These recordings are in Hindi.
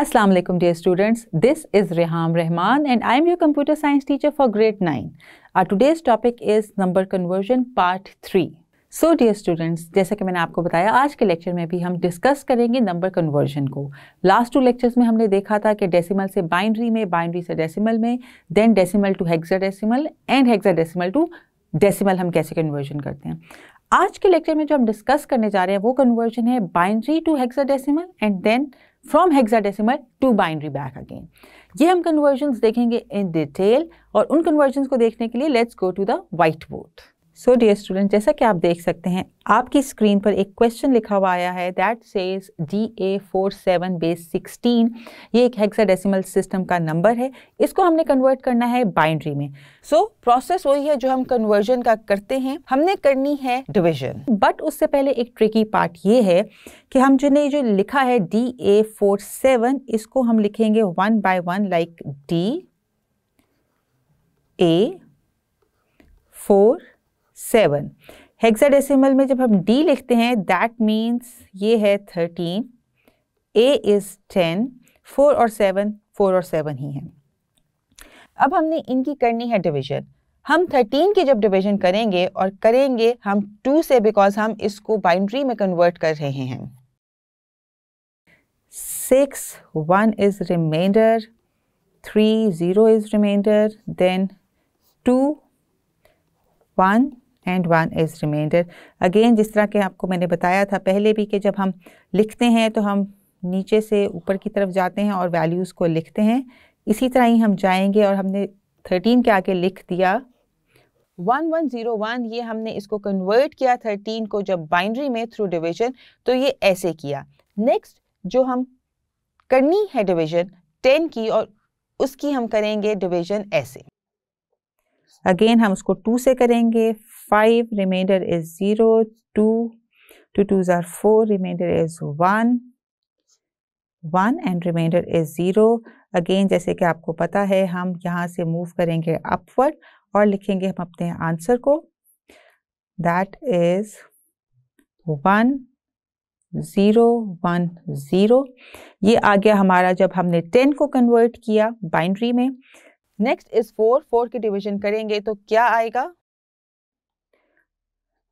Assalamu alaikum dear students, this is Reham Rahman and I am your computer science teacher for grade 9. Our today's topic is number conversion part 3. So dear students, जैसा कि मैंने आपको बताया आज के लेक्चर में भी हम डिस्कस करेंगे नंबर कन्वर्जन को। लास्ट 2 लेक्चर्स में हमने देखा था कि डेसिमल से बाइनरी में, बाइनरी से डेसिमल में, then decimal to hexadecimal and hexadecimal to decimal हम कैसे कन्वर्जन करते हैं। आज के लेक्चर में जो हम डिस्कस करने जा रहे हैं वो कन्वर्जन है binary to hexadecimal and then from hexadecimal to binary back again. ये हम कन्वर्जन्स देखेंगे इन डिटेल और उन कन्वर्जन्स को देखने के लिए let's go to the whiteboard. So dear student, जैसा कि आप देख सकते हैं आपकी स्क्रीन पर एक क्वेश्चन लिखा हुआ आया है दैट सेज DA47 बेस 16। ये एक हेक्साडेसिमल सिस्टम का नंबर है, इसको हमने कन्वर्ट करना है बाइनरी में। सो प्रोसेस वही है जो हम कन्वर्जन का करते हैं, हमने करनी है डिवीजन। बट उससे पहले एक ट्रिकी पार्ट ये है कि हम जिन्हें जो लिखा है DA47 इसको हम लिखेंगे 1 by 1 लाइक DA47। हेक्साडेसिमल में जब हम D लिखते हैं दैट मीन्स ये है 13, A इज 10, 4 और 7 ही हैं। अब हमने इनकी करनी है डिवीजन। हम 13 की जब डिवीजन करेंगे और करेंगे हम 2 से, बिकॉज हम इसको बाइनरी में कन्वर्ट कर रहे हैं। 6, 1 is remainder, 3, 0 is remainder, then 2, 1 and 1 is remainder. Again जिस तरह के आपको मैंने बताया था पहले भी कि जब हम लिखते हैं तो हम नीचे से ऊपर की तरफ जाते हैं और वैल्यूज़ को लिखते हैं, इसी तरह ही हम जाएंगे और हमने 13 के आगे लिख दिया 1101। ये हमने इसको कन्वर्ट किया 13 को जब बाइनरी में थ्रू डिवीजन, तो ये ऐसे किया। नेक्स्ट जो हम करनी है डिवीजन 10 की और उसकी हम करेंगे डिवीजन ऐसे। अगेन हम उसको 2 से करेंगे, 5 remainder is 0, 2 2s are 4, remainder is 1 and remainder is 0। Again जैसे कि आपको पता है हम यहाँ से मूव करेंगे अपवर्ड और लिखेंगे हम अपने आंसर को, दैट इज 1 0 1 0। ये आ गया हमारा जब हमने 10 को कन्वर्ट किया बाइनरी में। नेक्स्ट इज 4 की डिवीजन करेंगे तो क्या आएगा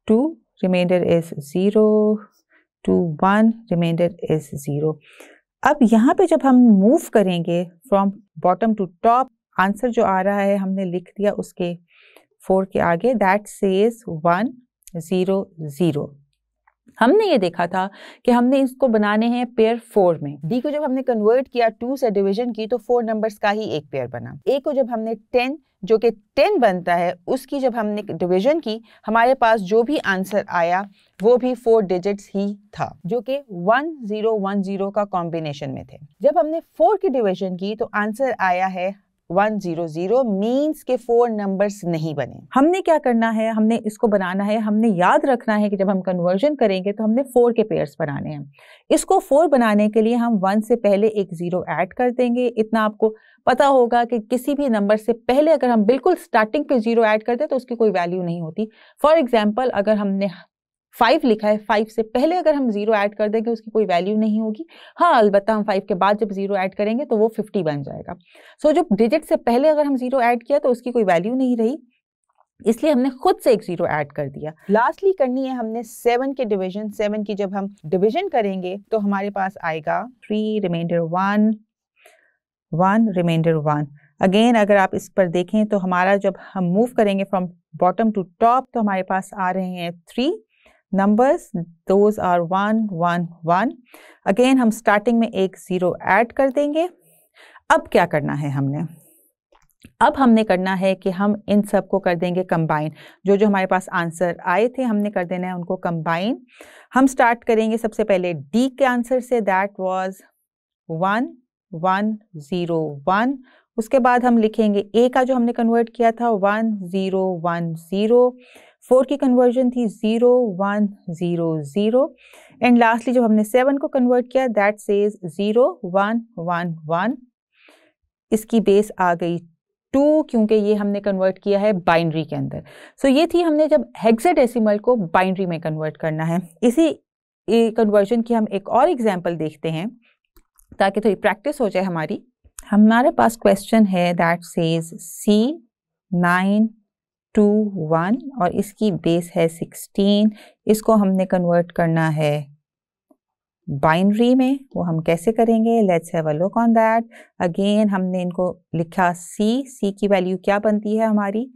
2, रिमाइंडर इज 0, 2 1, रिमाइंडर इज 0। अब यहाँ पे जब हम मूव करेंगे from bottom to top, answer जो आ रहा है हमने लिख दिया उसके 4 के आगे, दैट सेज 1 0 0। हमने ये देखा था कि हमने इसको बनाने हैं पेयर 4 में। D को जब हमने कन्वर्ट किया 2 से डिवीजन की तो 4 नंबर्स का ही एक पेयर बना। A को जब हमने 10 जो कि 10 बनता है उसकी जब हमने डिवीजन की, हमारे पास जो भी आंसर आया वो भी 4 डिजिट्स ही था जो कि 1 0 1 0 का कॉम्बिनेशन में थे। जब हमने 4 की डिवीजन की तो आंसर आया है 1 0 0, मीन्स के 4 नंबर्स नहीं बने। हमने क्या करना है, हमने इसको बनाना है, हमने याद रखना है कि जब हम कन्वर्जन करेंगे तो हमने 4 के पेयर्स बनाने हैं। इसको 4 बनाने के लिए हम 1 से पहले एक 0 ऐड कर देंगे। इतना आपको पता होगा कि किसी भी नंबर से पहले अगर हम बिल्कुल स्टार्टिंग पे 0 ऐड कर दें तो उसकी कोई वैल्यू नहीं होती। फॉर एग्जाम्पल अगर हमने 5 लिखा है, 5 से पहले अगर हम 0 ऐड कर देंगे उसकी कोई वैल्यू नहीं होगी। हाँ, अलबत्ता हम 5 के बाद जब 0 ऐड करेंगे तो वो 50 बन जाएगा। सो जब डिजिट से पहले अगर हम 0 ऐड किया तो उसकी कोई वैल्यू नहीं रही, इसलिए हमने खुद से एक 0 ऐड कर दिया। लास्टली करनी है हमने 7 के डिवीजन। 7 की जब हम डिवीजन करेंगे तो हमारे पास आएगा 3 रिमाइंडर 1 रिमाइंडर 1। अगेन अगर आप इस पर देखें तो हमारा जब हम मूव करेंगे फ्रॉम बॉटम टू टॉप तो हमारे पास आ रहे हैं 3 numbers, those are 1 1 1। अगेन हम स्टार्टिंग में एक 0 ऐड कर देंगे। अब क्या करना है हमने, अब हमने करना है कि हम इन सब को कर देंगे कंबाइन। जो जो हमारे पास आंसर आए थे हमने कर देना है उनको कंबाइन। हम स्टार्ट करेंगे सबसे पहले D के आंसर से, दैट वाज 1 1 0 1। उसके बाद हम लिखेंगे A का जो हमने कन्वर्ट किया था 1 0 1 0। 4 की कन्वर्जन थी 0 1 0 0 एंड लास्टली जब हमने 7 को कन्वर्ट किया दैट सेज 0 1 1 1। इसकी बेस आ गई 2 क्योंकि ये हमने कन्वर्ट किया है बाइनरी के अंदर। सो ये थी हमने जब हेक्साडेसिमल को बाइनरी में कन्वर्ट करना है। इसी कन्वर्जन की हम एक और एग्जांपल देखते हैं ताकि थोड़ी प्रैक्टिस हो जाए हमारी। हमारे पास क्वेश्चन है दैट सेज C921 और इसकी बेस है 16। इसको हमने कन्वर्ट करना है बाइनरी में। वो हम कैसे करेंगे? Let's have a look on that. Again हमने इनको लिखा C की वैल्यू क्या बनती है हमारी?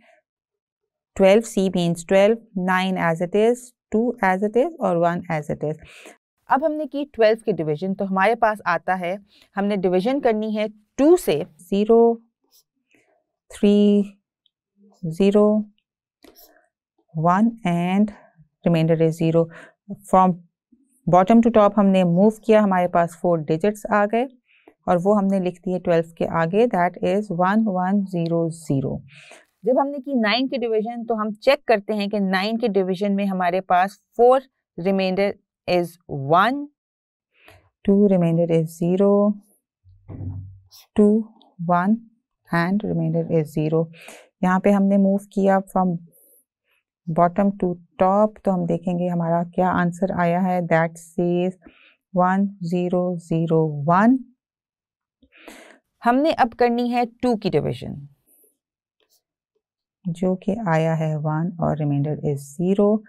12, C means 12, 9 as it is, 2 as it is और 1 as it is। अब हमने की 12 की डिवीजन, तो हमारे पास आता है, हमने डिवीजन करनी है 2 से। 0 3 0 1 and remainder is 0। From bottom to top हमने मूव किया, हमारे पास 4 डिजिट्स आ गए और वो हमने लिख दिए 12 के आगे, दैट इज 1100। जब हमने की 9 की डिवीजन, तो हम चेक करते हैं कि 9 की डिवीजन में हमारे पास 4 remainder is 1, 2 remainder is 0, 2 1 and remainder is 0। यहाँ पे हमने मूव किया फ्रॉम बॉटम टू टॉप, तो हम देखेंगे हमारा क्या आंसर आया है, दैट सेज 1001। हमने अब करनी है 2 की डिवीजन, जो कि आया है 1 और रिमाइंडर इज 0।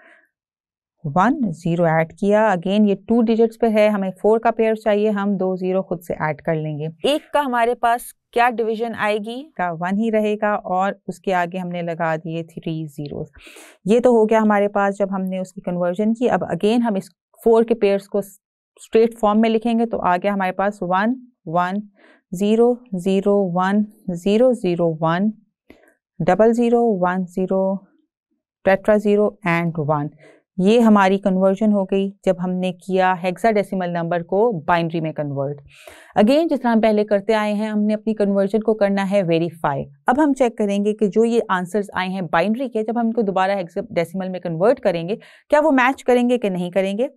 1 0 ऐड किया, अगेन ये 2 डिजिट्स पे है, हमें 4 का पेयर चाहिए, हम 2 0 खुद से ऐड कर लेंगे। एक का हमारे पास क्या डिवीजन आएगी? का 1 ही रहेगा और उसके आगे हमने लगा दिए 3 zeros। ये तो हो गया हमारे पास जब हमने उसकी कन्वर्जन की। अब अगेन हम इस 4 के पेयर्स को स्ट्रेट फॉर्म में लिखेंगे, तो आ गया हमारे पास 1 1 0 0 1 0 0 1 00 10 टेट्रा 0 एंड 1। ये हमारी कन्वर्जन हो गई जब हमने किया हेक्साडेसिमल नंबर को बाइनरी में कन्वर्ट। अगेन जिस तरह हम पहले करते आए हैं, हमने अपनी कन्वर्जन को करना है वेरीफाई। अब हम चेक करेंगे कि जो ये आंसर्स आए हैं बाइनरी के, जब हम इनको दोबारा हेक्साडेसिमल में कन्वर्ट करेंगे, क्या वो मैच करेंगे कि नहीं करेंगे।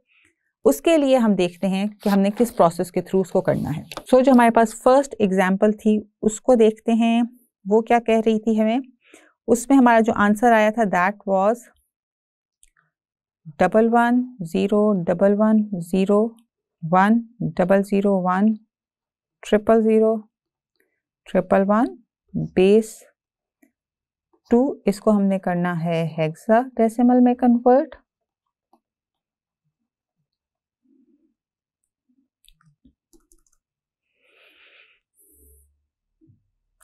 उसके लिए हम देखते हैं कि हमने किस प्रोसेस के थ्रू उसको करना है। सो जो हमारे पास फर्स्ट एग्जाम्पल थी उसको देखते हैं, वो क्या कह रही थी हमें। उसमें हमारा जो आंसर आया था दैट वाज 11 0 11 0 1 0 1 0 0 1 1 बेस 2। इसको हमने करना है हेक्साडेसिमल में कन्वर्ट।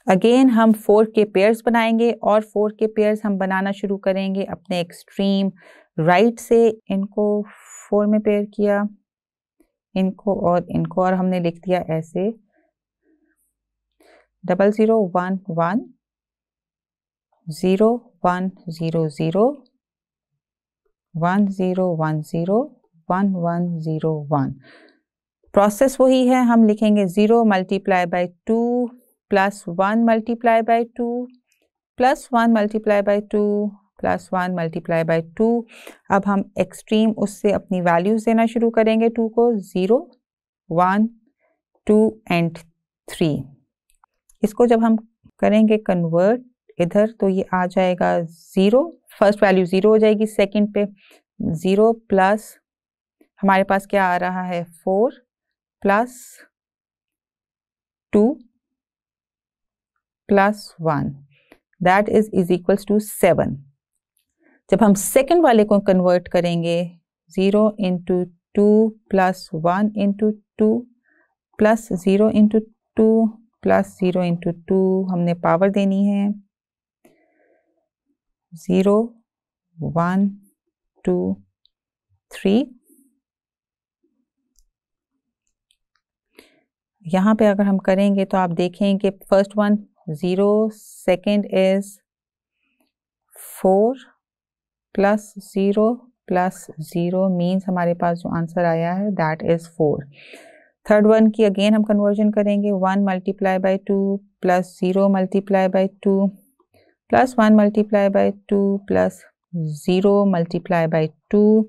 अगेन हम 4 के पेयर्स बनाएंगे और 4 के पेयर्स हम बनाना शुरू करेंगे अपने एक्सट्रीम राइट से। इनको 4 में पेयर किया, इनको और हमने लिख दिया ऐसे 00 1 1 0 1 0 0 1 0 1 0 1 1 0 1। प्रोसेस वही है, हम लिखेंगे 0 multiply by 2 plus 1 multiply by 2 plus 1 multiply by 2 plus 1 multiply by 2। अब हम एक्सट्रीम उससे अपनी वैल्यूज देना शुरू करेंगे 2 को, 0 1 2 एंड 3। इसको जब हम करेंगे कन्वर्ट इधर, तो ये आ जाएगा 0, फर्स्ट वैल्यू 0 हो जाएगी, सेकंड पे 0 प्लस हमारे पास क्या आ रहा है 4 plus 2 plus 1, that is equals to 7। जब हम सेकंड वाले को कन्वर्ट करेंगे 0 into 2 plus 1 into 2 plus 0 into 2 plus 0 into 2, हमने पावर देनी है 0 1 2 3। यहाँ पे अगर हम करेंगे तो आप देखेंगे first one 0, second is 4 plus 0 plus 0 means हमारे पास जो आंसर आया है दैट इज 4। थर्ड वन की अगेन हम कन्वर्जन करेंगे 1 multiply by 2 plus 0 multiply by 2 plus 1 multiply by 2 plus 0 multiply by 2।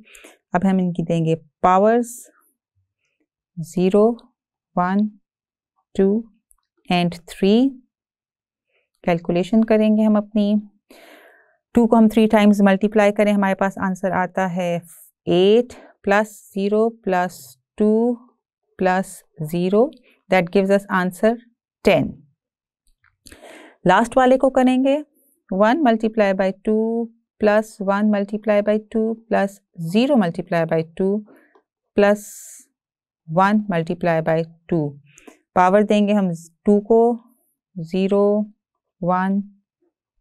अब हम इनकी देंगे पावर्स 0 1 2 एंड 3। कैलकुलेशन करेंगे हम अपनी, 2 को हम 3 टाइम्स मल्टीप्लाई करें, हमारे पास आंसर आता है 8 plus 0 plus 2 plus 0 that gives us answer 10। Last वाले को करेंगे 1 multiply by 2 plus 1 multiply by 2 plus 0 multiply by 2 plus 1 multiply by 2। Power देंगे हम 2 को 0 1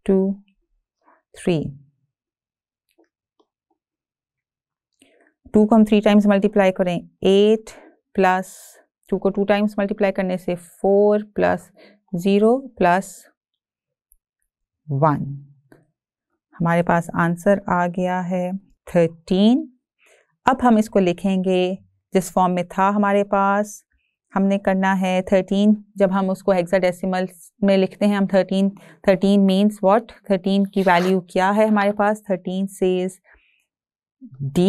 2 3। 2 को हम 3 टाइम्स मल्टीप्लाई करें 8 प्लस 2 को 2 टाइम्स मल्टीप्लाई करने से 4 प्लस 0 प्लस 1। हमारे पास आंसर आ गया है 13। अब हम इसको लिखेंगे जिस फॉर्म में था हमारे पास। हमने करना है 13, जब हम उसको हेक्साडेसिमल में लिखते हैं हम 13 मीन्स व्हाट, 13 की वैल्यू क्या है हमारे पास। 13 सेज D,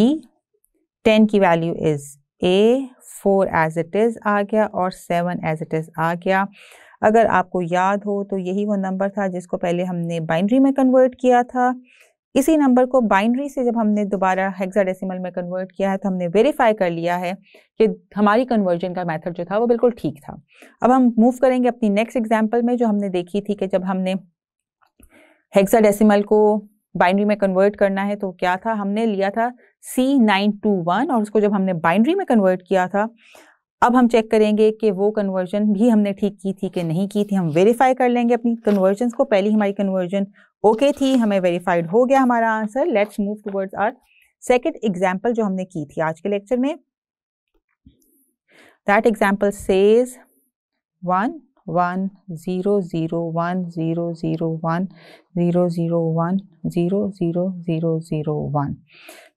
10 की value is A, 4 as it is आ गया और 7 एज इट इज आ गया। अगर आपको याद हो तो यही वो नंबर था जिसको पहले हमने बाइनरी में कन्वर्ट किया था। इसी नंबर को बाइनरी से जब हमने दोबारा हेक्साडेसिमल में कन्वर्ट किया है तो हमने वेरीफाई कर लिया है कि हमारी कन्वर्जन का मेथड जो था वो बिल्कुल ठीक था। अब हम मूव करेंगे अपनी नेक्स्ट एग्जांपल में, जो हमने देखी थी कि जब हमने हेक्साडेसिमल को बाइनरी में कन्वर्ट करना है तो क्या था, हमने लिया था C921 और उसको जब हमने बाइनरी में कन्वर्ट किया था। अब हम चेक करेंगे कि वो कन्वर्जन भी हमने ठीक की थी कि नहीं की थी। हम वेरीफाई कर लेंगे अपनी कन्वर्जन्स को। पहली हमारी कन्वर्जन ओके थी, हमें वेरीफाइड हो गया हमारा answer. Let's move towards our second example जो हमने की थी आज के लेक्चर में। That example says 1 1 0 0 1 0 0 1 0 0 1 0 0 0 0 1।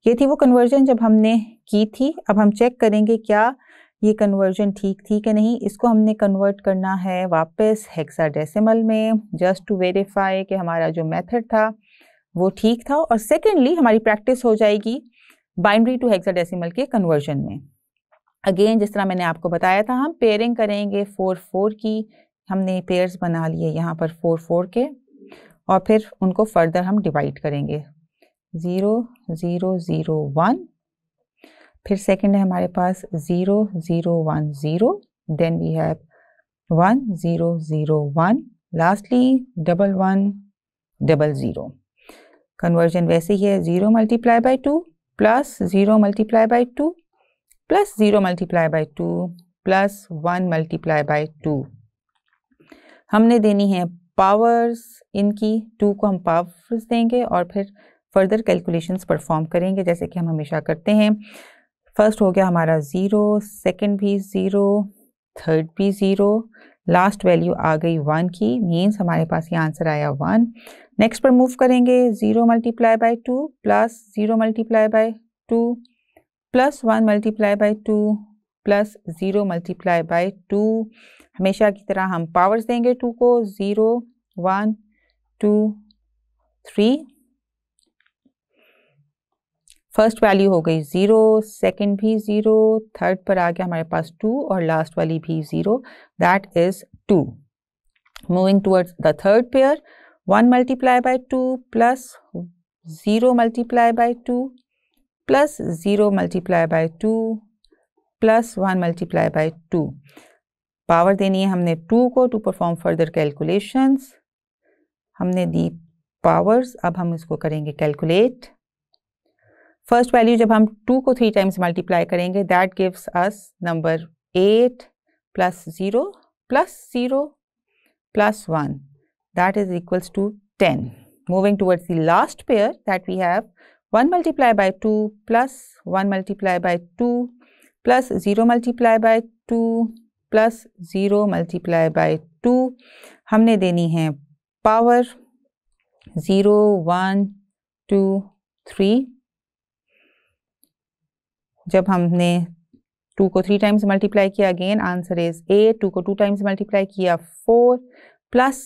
ये थी वो कन्वर्जन जब हमने की थी। अब हम चेक करेंगे क्या ये कन्वर्जन ठीक थी कि नहीं। इसको हमने कन्वर्ट करना है वापस हेक्साडेसिमल में, जस्ट टू वेरीफाई कि हमारा जो मेथड था वो ठीक था। और सेकेंडली हमारी प्रैक्टिस हो जाएगी बाइनरी टू हेक्साडेसिमल के कन्वर्जन में। अगेन जिस तरह मैंने आपको बताया था, हम पेयरिंग करेंगे 4 4 की। हमने पेयर्स बना लिए यहाँ पर 4 4 के, और फिर उनको फर्दर हम डिवाइड करेंगे 0 0 0 1। फिर सेकंड है हमारे पास 0 0 1 0, then we have 1 0 0 1, lastly 1 1 0 0। Conversion वैसे ही है 0 multiply by 2 plus 0 multiply by 2 plus 0 multiply by 2 plus 1 multiply by 2। हमने देनी है पावर्स इनकी, 2 को हम पावर्स देंगे और फिर फर्दर कैलकुलेशंस परफॉर्म करेंगे जैसे कि हम हमेशा करते हैं। फर्स्ट हो गया हमारा 0, सेकंड भी 0, थर्ड भी 0, लास्ट वैल्यू आ गई 1 की, मीन्स हमारे पास ये आंसर आया 1। नेक्स्ट पर मूव करेंगे 0 multiply by 2 plus 0 multiply by 2 plus 1 multiply by 2 plus 0 multiply by 2। हमेशा की तरह हम पावर्स देंगे 2 को, 0 1 2 3। फर्स्ट वैल्यू हो गई 0, सेकंड भी 0, थर्ड पर आ गया हमारे पास 2 और लास्ट वाली भी 0, that is 2। Moving towards the third pair, 1 multiply by 2 plus 0 multiply by 2 plus 0 multiply by 2 plus 1 multiply by 2। Power देनी है हमने 2 को टू परफॉर्म फर्दर कैलकुलेशंस। हमने दी पावर्स, अब हम इसको करेंगे कैलकुलेट। फर्स्ट वैल्यू जब हम 2 को 3 टाइम्स मल्टीप्लाई करेंगे, that gives us number 8 plus 0 plus 1, that is equals to 10। Moving towards the last pair that we have 1 multiply by 2 plus 1 multiply by 2 plus 0 multiply by 2 plus 0 multiply by 2। हमने देनी है पावर 0 1 2 3। जब हमने 2 को 3 टाइम्स मल्टीप्लाई किया, अगेन आंसर इज 8। 2 को 2 टाइम्स मल्टीप्लाई किया 4 प्लस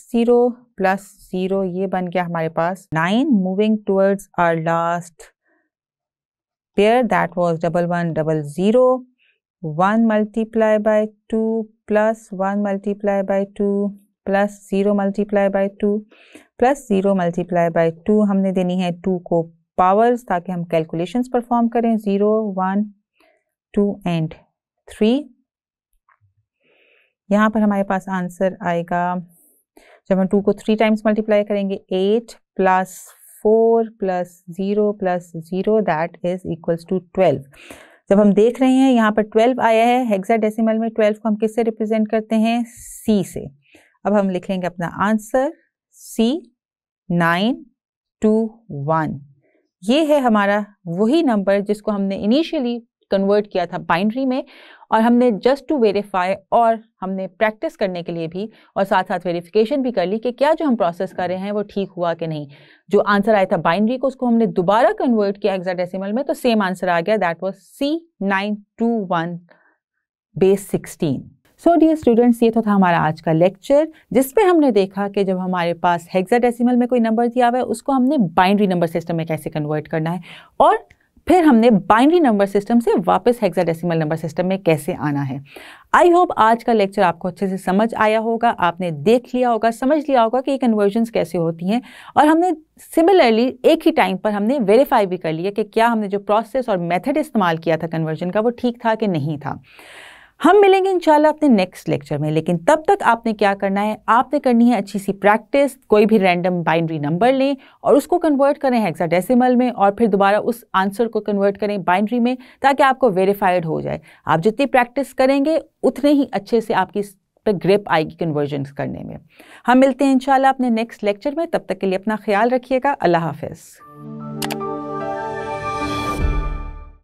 0, ये बन गया हमारे पास 9। Moving towards our last pair that was 1 1 0 0, 1 multiply by 2 plus 1 multiply by 2 plus 0 multiply by 2 plus 0 multiply by 2। हमने देनी है 2 को पावर्स ताकि हम कैलकुलेशंस परफॉर्म करें, 0 1 2 एंड 3। यहाँ पर हमारे पास आंसर आएगा, जब हम 2 को 3 टाइम्स मल्टीप्लाई करेंगे, 8 plus 4 plus 0 plus 0 that is equals to 12। जब हम देख रहे हैं यहाँ पर 12 आया है हेक्साडेसिमल में, 12 को हम किससे रिप्रेजेंट करते हैं, C से। अब हम लिखेंगे अपना आंसर C 921। ये है हमारा वही नंबर जिसको हमने इनिशियली कन्वर्ट किया था बाइनरी में, और हमने जस्ट टू वेरीफाई और हमने प्रैक्टिस करने के लिए भी और साथ साथ वेरिफिकेशन भी कर ली कि क्या जो हम प्रोसेस कर रहे हैं वो ठीक हुआ कि नहीं। जो आंसर आया था बाइनरी को, उसको हमने दोबारा कन्वर्ट किया हेक्साडेसिमल में, तो सेम आंसर आ गया, that was C921 base 16। So dear students, ये तो था हमारा आज का लेक्चर, जिसमें हमने देखा कि जब हमारे पास हेक्साडेसिमल में कोई नंबर दिया हुआ है उसको हमने बाइनरी नंबर सिस्टम में कैसे कन्वर्ट करना है, और फिर हमने बाइनरी नंबर सिस्टम से वापस हेक्साडेसिमल नंबर सिस्टम में कैसे आना है। आई होप आज का लेक्चर आपको अच्छे से समझ आया होगा, आपने देख लिया होगा, समझ लिया होगा कि ये कन्वर्जन्स कैसे होती हैं, और हमने सिमिलरली एक ही टाइम पर हमने वेरीफाई भी कर लिया कि क्या हमने जो प्रोसेस और मेथड इस्तेमाल किया था कन्वर्जन का वो ठीक था कि नहीं था। हम मिलेंगे इंशाल्लाह अपने नेक्स्ट लेक्चर में, लेकिन तब तक आपने क्या करना है, आपने करनी है अच्छी सी प्रैक्टिस। कोई भी रैंडम बाइनरी नंबर लें और उसको कन्वर्ट करें हेक्साडेसिमल में, और फिर दोबारा उस आंसर को कन्वर्ट करें बाइनरी में, ताकि आपको वेरीफाइड हो जाए। आप जितनी प्रैक्टिस करेंगे उतने ही अच्छे से आपकी इस पर ग्रिप आएगी कन्वर्जन करने में। हम मिलते हैं इंशाल्लाह अपने नेक्स्ट लेक्चर में, तब तक के लिए अपना ख्याल रखिएगा। अल्लाह हाफिज़।